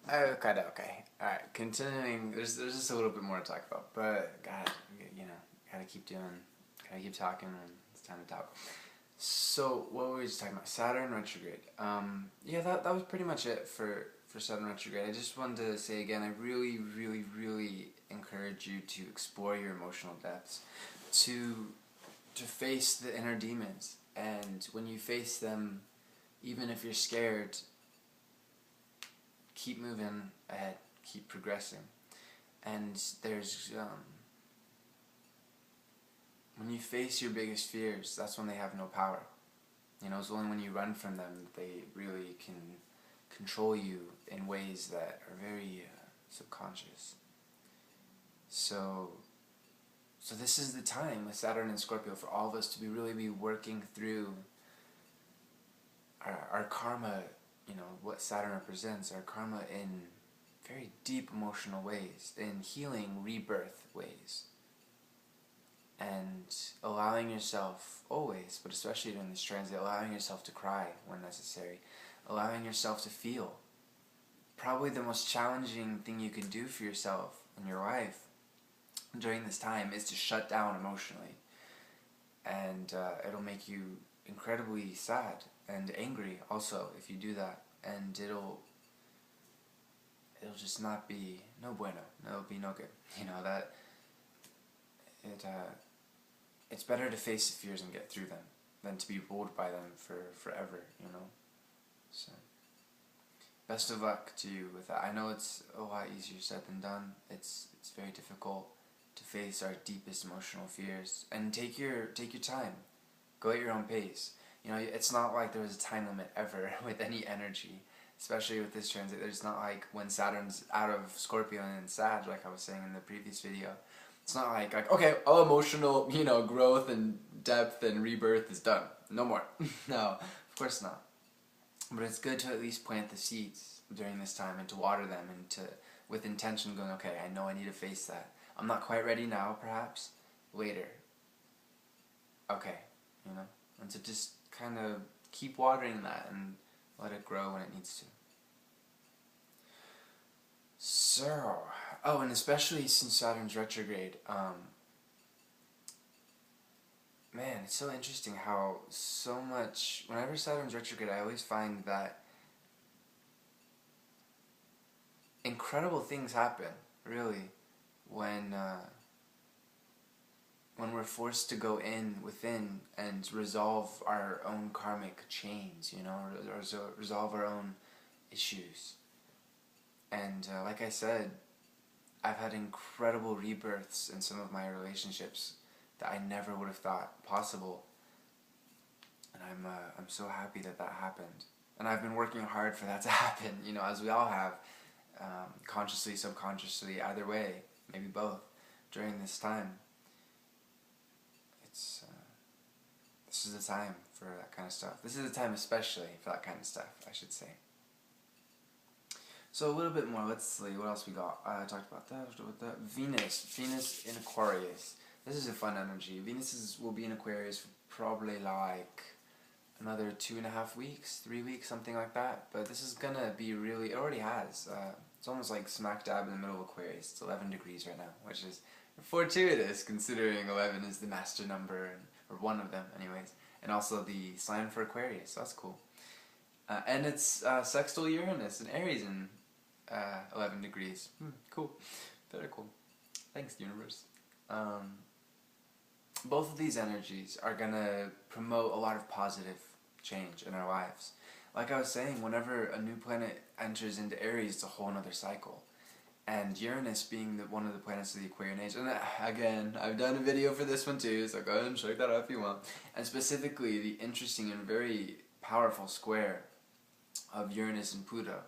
Okay. Alright, continuing, there's just a little bit more to talk about, but God, gotta keep doing, gotta keep talking when it's time to talk. So, what were we just talking about? Saturn retrograde. Yeah, that was pretty much it for Saturn retrograde. I just wanted to say again, I really, really, really encourage you to explore your emotional depths, to face the inner demons, and when you face them, even if you're scared, keep moving ahead, keep progressing. And there's when you face your biggest fears, that's when they have no power. It's only when you run from them that they really can control you in ways that are very subconscious. So, this is the time with Saturn and Scorpio for all of us to really be working through our karma. What Saturn represents, our karma in very deep emotional ways, in healing rebirth ways, and allowing yourself always, but especially during this transit, allowing yourself to cry when necessary, allowing yourself to feel. Probably the most challenging thing you can do for yourself in your life during this time is to shut down emotionally, and it'll make you incredibly sad and angry also if you do that, and it'll just not be no bueno. It'll be no good. That it's better to face the fears and get through them than to be ruled by them for forever. So best of luck to you with that. I know it's a lot easier said than done. It's very difficult to face our deepest emotional fears, and take your time. Go at your own pace. It's not like there was a time limit ever with any energy, especially with this transit. There's not like when Saturn's out of Scorpio and in Sag, like I was saying in the previous video. It's not like okay, all emotional, growth and depth and rebirth is done. No more. No, of course not. But it's good to at least plant the seeds during this time and to water them and to, with intention, going, okay, I know I need to face that. I'm not quite ready now, perhaps. Later. Okay, and to just kind of keep watering that and let it grow when it needs to. So, and especially since Saturn's retrograde, man, it's so interesting how so much, whenever Saturn's retrograde, I always find that incredible things happen, really, when we're forced to go within and resolve our own karmic chains, resolve our own issues. And like I said, I've had incredible rebirths in some of my relationships that I never would have thought possible, and I'm so happy that happened. And I've been working hard for that to happen, as we all have, consciously, subconsciously, either way, maybe both, during this time. This is the time for that kind of stuff. This is the time especially for that kind of stuff, I should say. So a little bit more, let's see, what else we got? I talked about that, Venus in Aquarius. This is a fun energy. Venus will be in Aquarius for probably like another 2.5 weeks, 3 weeks, something like that. But this is gonna be really, it already has. It's almost like smack dab in the middle of Aquarius. It's 11 degrees right now, which is fortuitous considering 11 is the master number, or one of them anyways. And also the sign for Aquarius, so that's cool. And it's sextile Uranus in Aries in 11 degrees. Cool. Very cool. Thanks, universe. Both of these energies are going to promote a lot of positive change in our lives. Like I was saying, whenever a new planet enters into Aries, it's a whole other cycle. And Uranus being one of the planets of the Aquarian age, and again, I've done a video for this one too, so go ahead and check that out if you want. And specifically, the interesting and very powerful square of Uranus and Pluto.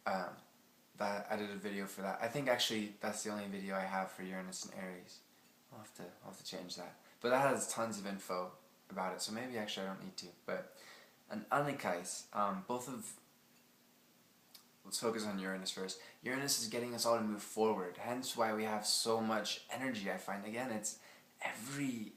That I did a video for that. I think actually that's the only video I have for Uranus and Aries. I'll have to change that. But that has tons of info about it, so maybe actually I don't need to. But in any case, let's focus on Uranus first. Uranus is getting us all to move forward, hence why we have so much energy, I find. Again, it's every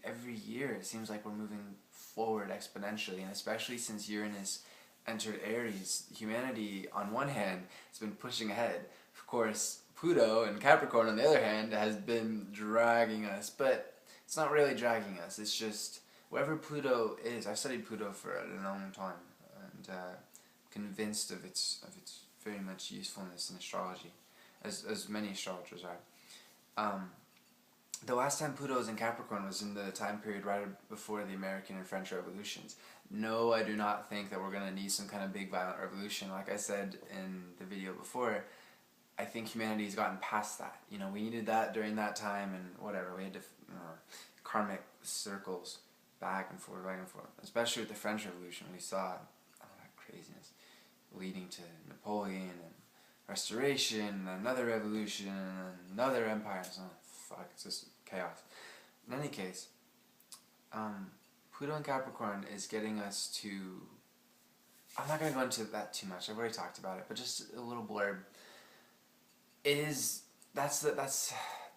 year it seems like we're moving forward exponentially, and especially since Uranus entered Aries, humanity on one hand has been pushing ahead. Of course, Pluto and Capricorn on the other hand has been dragging us, but it's not really dragging us. It's just wherever Pluto is. I've studied Pluto for a long time, and convinced of its very much usefulness in astrology, as many astrologers are. The last time Pluto was in Capricorn was in the time period right before the American and French revolutions. No, I do not think that we're going to need some kind of big violent revolution. Like I said in the video before, I think humanity has gotten past that. You know, we needed that during that time, and whatever, we had to, karmic circles back and forth, especially with the French Revolution. We saw all that craziness leading to Napoleon and Restoration, and another revolution, and another empire. So, fuck, it's just chaos. In any case, Pluto and Capricorn is getting us to, I'm not going to go into that too much, I've already talked about it, but just a little blurb.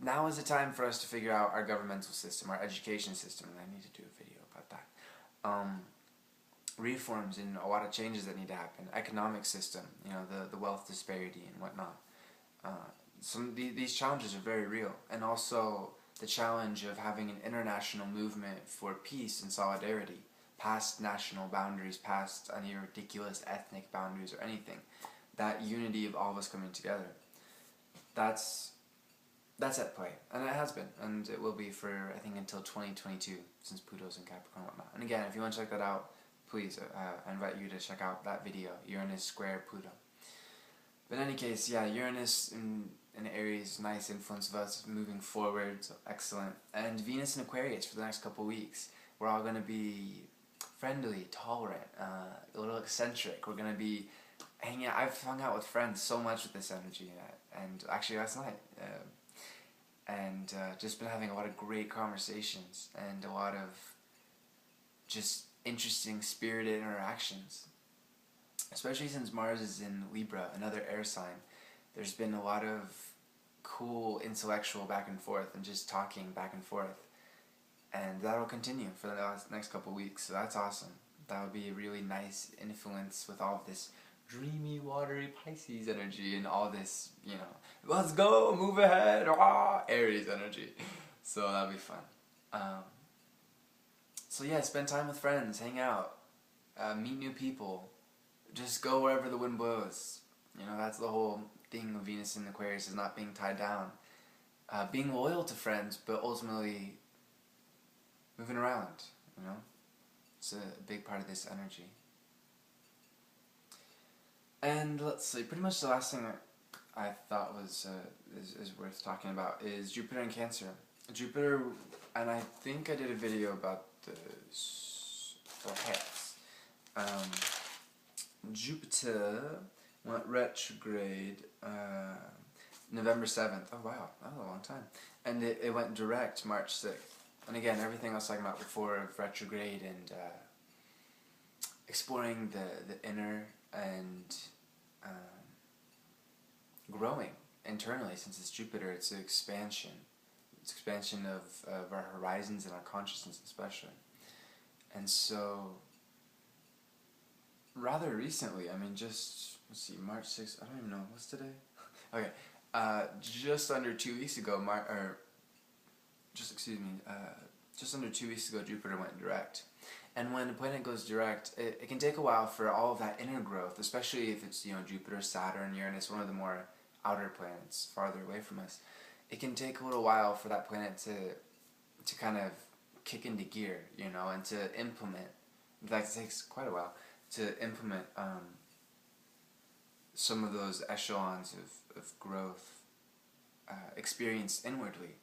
Now is the time for us to figure out our governmental system, our education system, and I need to do a video about that. Reforms and a lot of changes that need to happen. Economic system, the wealth disparity and whatnot. These challenges are very real, and also the challenge of having an international movement for peace and solidarity, past national boundaries, past any ridiculous ethnic boundaries or anything. That unity of all of us coming together. That's at play, and it has been, and it will be for, I think, until 2022, since Pluto's in Capricorn and whatnot. And again, if you want to check that out, please, I invite you to check out that video, Uranus square Pluto. But in any case, yeah, Uranus in Aries, nice influence of us moving forward, so excellent. And Venus in Aquarius for the next couple weeks. We're all going to be friendly, tolerant, a little eccentric. We're going to be hanging out. I've hung out with friends so much with this energy, and actually last night, and just been having a lot of great conversations and a lot of just interesting, spirited interactions. Especially since Mars is in Libra, another air sign. There's been a lot of cool intellectual back and forth and just talking back and forth. And that'll continue for the next couple weeks, so that's awesome. That would be a really nice influence with all of this dreamy, watery Pisces energy and all this, let's go, move ahead, Aries energy. So that'll be fun. So yeah, spend time with friends, hang out, meet new people, just go wherever the wind blows. That's the whole thing of Venus in Aquarius, is not being tied down. Being loyal to friends, but ultimately moving around, It's a big part of this energy. And let's see, pretty much the last thing I thought was is worth talking about is Jupiter and Cancer. Jupiter, and I think I did a video about this, Jupiter went retrograde November 7th. Oh wow, that was a long time. And it went direct March 6th. And again, everything I was talking about before of retrograde and exploring the inner and growing internally, since it's Jupiter, it's an expansion. It's expansion of our horizons and our consciousness especially. And so, rather recently, let's see, March 6th, I don't even know, what's today? Okay, just under 2 weeks ago, just under 2 weeks ago, Jupiter went direct. And when a planet goes direct, it can take a while for all of that inner growth, especially if it's, Jupiter, Saturn, Uranus, one of the more outer planets, farther away from us. It can take a little while for that planet to kind of kick into gear, and to implement. In fact, it takes quite a while to implement some of those echelons of growth experienced inwardly,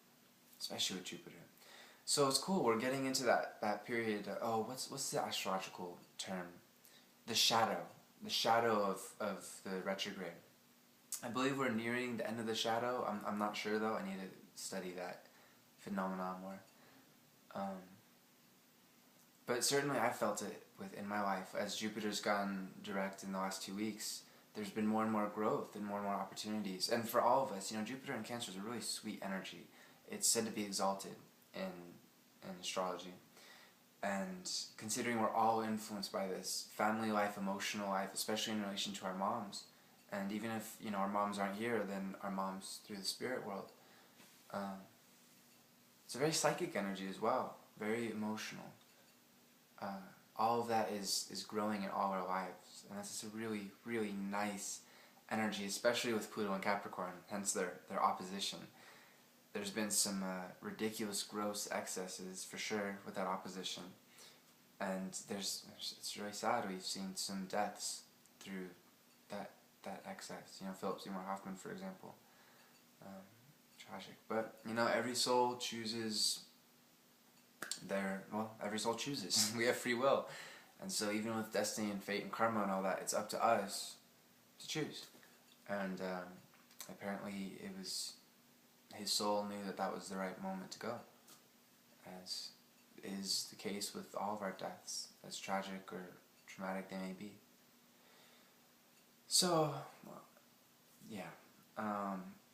especially with Jupiter. So it's cool, we're getting into that period, what's the astrological term? The shadow of the retrograde. I believe we're nearing the end of the shadow. I'm not sure though, I need to study that phenomenon more. But certainly I felt it in my life. As Jupiter's gone direct in the last 2 weeks, there's been more and more growth and more opportunities. And for all of us, Jupiter in Cancer is a really sweet energy. It's said to be exalted in astrology. And considering we're all influenced by this, family life, emotional life, especially in relation to our moms, and even if, our moms aren't here, then our moms through the spirit world, it's a very psychic energy as well, very emotional. All of that is growing in all our lives, and that's just a really, really nice energy, especially with Pluto and Capricorn, hence their opposition. There's been some ridiculous, gross excesses, for sure, with that opposition. And it's really sad. We've seen some deaths through that excess. Philip Seymour Hoffman, for example. Tragic. But, every soul chooses every soul chooses. We have free will. And so even with destiny and fate and karma and all that, it's up to us to choose. And apparently it was... his soul knew that was the right moment to go, as is the case with all of our deaths, as tragic or traumatic they may be. So,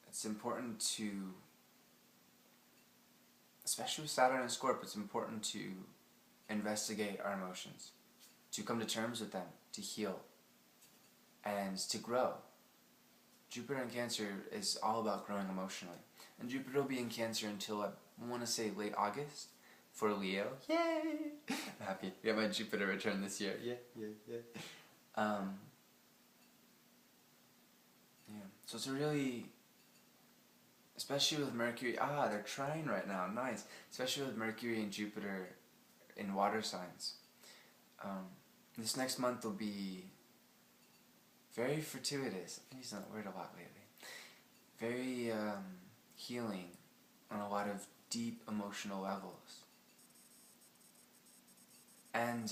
it's important to, especially with Saturn and Scorpio, it's important to investigate our emotions, to come to terms with them, to heal, and to grow. Jupiter in Cancer is all about growing emotionally. And Jupiter will be in Cancer until, I want to say, late August for Leo. Yay! I'm happy. We got my Jupiter return this year. Yeah. So it's a really, especially with Mercury, they're trying right now, nice. Especially with Mercury and Jupiter in water signs. This next month will be very fortuitous. I've been using that word a lot lately. Very healing on a lot of deep emotional levels. And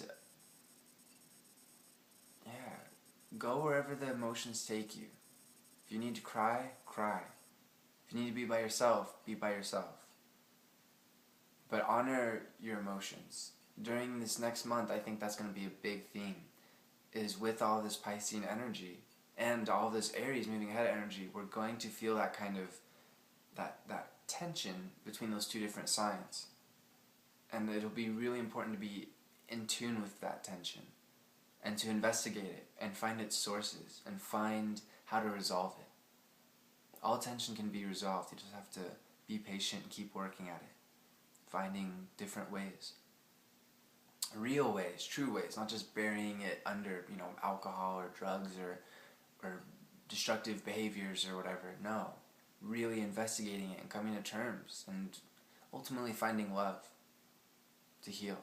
go wherever the emotions take you. If you need to cry, cry. If you need to be by yourself, be by yourself. But honor your emotions. During this next month, I think that's going to be a big theme, is with all this Piscean energy and all this Aries moving ahead energy, we're going to feel that kind of, that tension between those two different signs. And it'll be really important to be in tune with that tension, and to investigate it, and find its sources, and find how to resolve it. All tension can be resolved, you just have to be patient and keep working at it, finding different ways. Real ways, true ways, not just burying it under, alcohol or drugs or destructive behaviors or whatever. No, really investigating it and coming to terms and ultimately finding love to heal.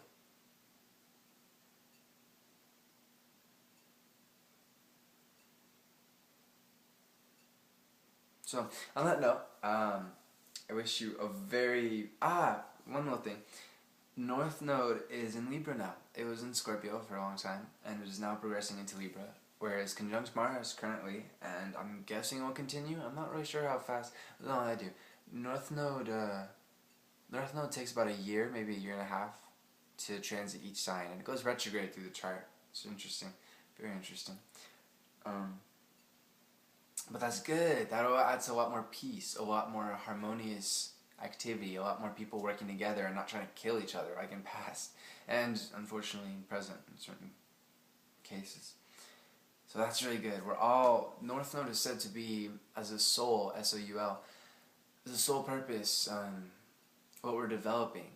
So, on that note, I wish you a very... one more thing. North Node is in Libra now. It was in Scorpio for a long time, and it is now progressing into Libra, whereas conjunct Mars currently, and I'm guessing it will continue. I'm not really sure how fast. No, I do. North Node takes about a year, maybe a year and a half, to transit each sign, and it goes retrograde through the chart. It's interesting, very interesting. But that's good. That adds a lot more peace, a lot more harmonious activity, a lot more people working together and not trying to kill each other like in past, and unfortunately present in certain cases. So that's really good. North Node is said to be, as a soul, S-O-U-L, as a soul purpose, what we're developing.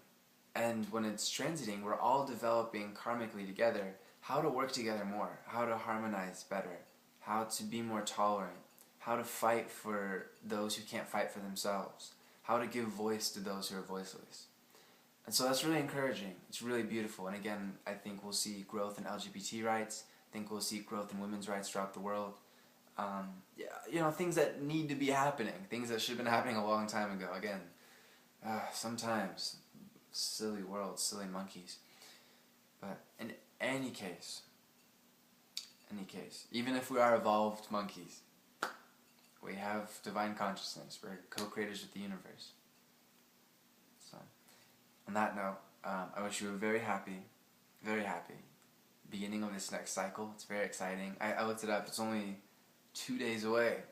And when it's transiting, we're all developing karmically together how to work together more, how to harmonize better, how to be more tolerant, how to fight for those who can't fight for themselves, how to give voice to those who are voiceless. And so that's really encouraging. It's really beautiful. And again, I think we'll see growth in LGBT rights. I think we'll see growth in women's rights throughout the world. Things that need to be happening. Things that should have been happening a long time ago. Again, sometimes, silly world, silly monkeys. But in any case, even if we are evolved monkeys, we have divine consciousness. We're co-creators with the universe. So, on that note, I wish you a very happy beginning of this next cycle. It's very exciting. I looked it up. It's only 2 days away.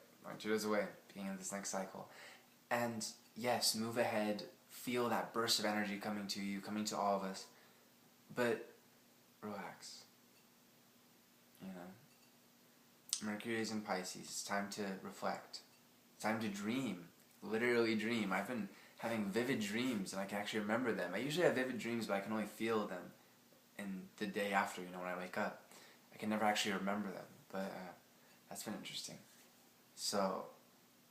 Beginning of this next cycle. And yes, move ahead. Feel that burst of energy coming to you, coming to all of us. But relax. You know, Mercury is in Pisces. It's time to reflect. It's time to dream. Literally dream. I've been having vivid dreams, and I can actually remember them. I usually have vivid dreams, but I can only feel them in the day after, you know, when I wake up. I can never actually remember them, but that's been interesting. So,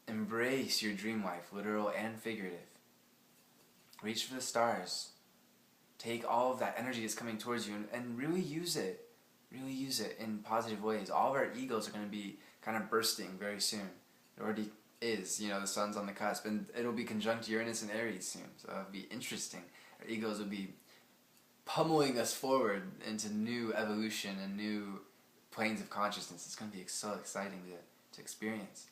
embrace your dream life, literal and figurative. Reach for the stars. Take all of that energy that's coming towards you and really use it. Really use it in positive ways. All of our egos are going to be kind of bursting very soon. It already is, you know, the sun's on the cusp, and it'll be conjunct Uranus and Aries soon, so it'll be interesting. Our egos will be pummeling us forward into new evolution and new planes of consciousness. It's going to be so exciting to experience.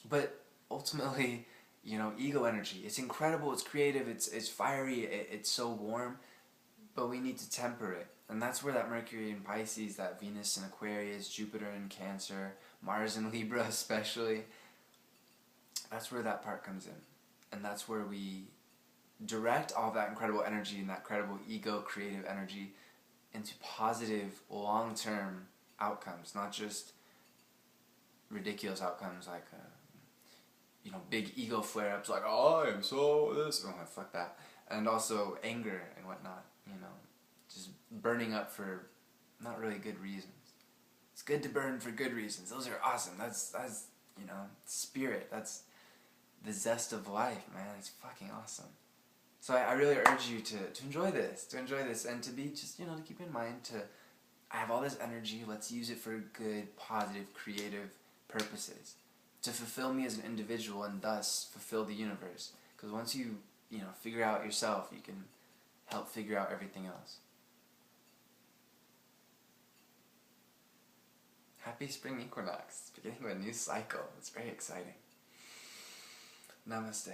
But ultimately, you know, ego energy, it's incredible, it's creative, it's fiery, it's so warm, but we need to temper it. And that's where that Mercury in Pisces, that Venus in Aquarius, Jupiter in Cancer, Mars in Libra especially, that's where that part comes in. And that's where we direct all that incredible energy and that incredible ego creative energy into positive long-term outcomes, not just ridiculous outcomes like you know, big ego flare-ups like, oh, I am so this, oh, fuck that, and also anger and whatnot, you know, just burning up for not really good reasons. It's good to burn for good reasons. Those are awesome. That's you know, spirit. That's the zest of life, man. It's fucking awesome. So I really urge you to enjoy this, and to be just, you know, to keep in mind I have all this energy, let's use it for good, positive, creative purposes, to fulfill me as an individual and thus fulfill the universe. Because once you know, figure out yourself, you can help figure out everything else. Happy spring equinox, beginning of a new cycle. It's very exciting. Namaste.